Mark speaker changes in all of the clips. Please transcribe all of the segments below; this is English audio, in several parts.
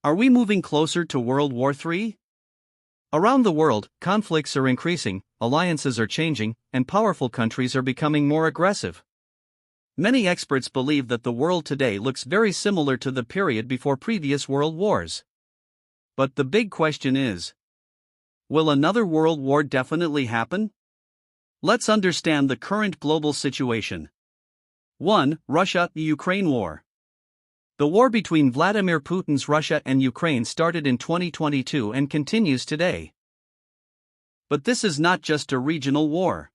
Speaker 1: Are we moving closer to World War III? Around the world, conflicts are increasing, alliances are changing, and powerful countries are becoming more aggressive. Many experts believe that the world today looks very similar to the period before previous world wars. But the big question is, will another world war definitely happen? Let's understand the current global situation. 1. Russia-Ukraine War. The war between Vladimir Putin's Russia and Ukraine started in 2022 and continues today. But this is not just a regional war.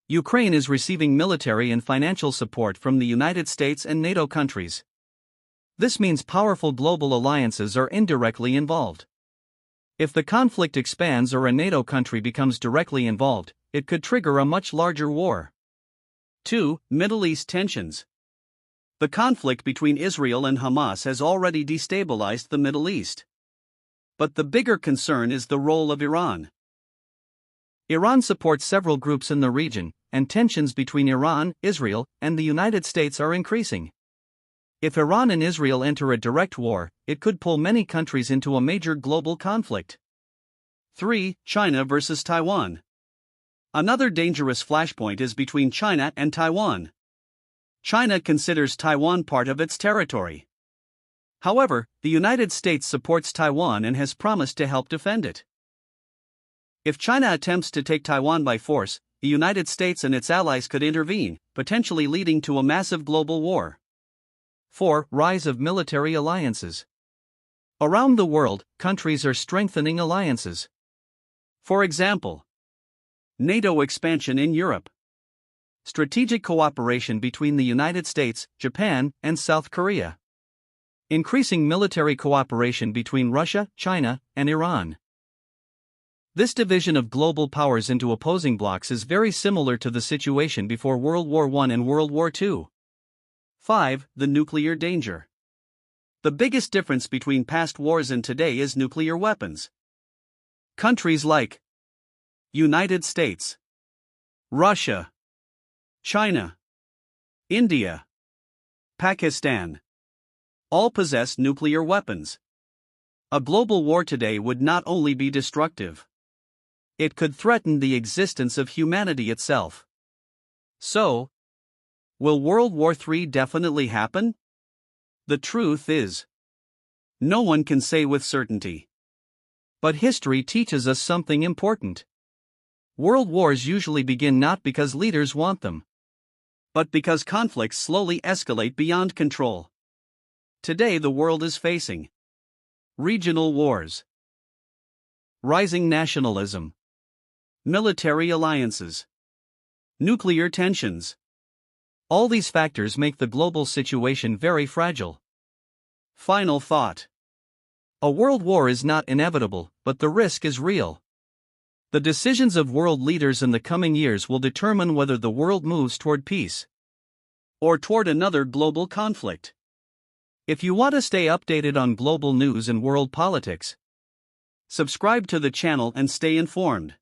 Speaker 1: Ukraine is receiving military and financial support from the United States and NATO countries. This means powerful global alliances are indirectly involved. If the conflict expands or a NATO country becomes directly involved, it could trigger a much larger war. 2. Middle East tensions. The conflict between Israel and Hamas has already destabilized the Middle East. But the bigger concern is the role of Iran. Iran supports several groups in the region, and tensions between Iran, Israel, and the United States are increasing. If Iran and Israel enter a direct war, it could pull many countries into a major global conflict. 3. China versus Taiwan. Another dangerous flashpoint is between China and Taiwan. China considers Taiwan part of its territory. However, the United States supports Taiwan and has promised to help defend it. If China attempts to take Taiwan by force, the United States and its allies could intervene, potentially leading to a massive global war. 4. Rise of military alliances. Around the world, countries are strengthening alliances. For example, NATO expansion in Europe. Strategic cooperation between the United States, Japan, and South Korea. Increasing military cooperation between Russia, China, and Iran. This division of global powers into opposing blocs is very similar to the situation before World War I and World War II. 5. The nuclear danger. The biggest difference between past wars and today is nuclear weapons. Countries like United States, Russia, China, India, Pakistan all possess nuclear weapons. A global war today would not only be destructive, it could threaten the existence of humanity itself. So, will World War III definitely happen? The truth is, no one can say with certainty. But history teaches us something important. World wars usually begin not because leaders want them, but because conflicts slowly escalate beyond control. Today the world is facing regional wars, rising nationalism, military alliances, nuclear tensions. All these factors make the global situation very fragile. Final thought. A world war is not inevitable, but the risk is real. The decisions of world leaders in the coming years will determine whether the world moves toward peace or toward another global conflict. If you want to stay updated on global news and world politics, subscribe to the channel and stay informed.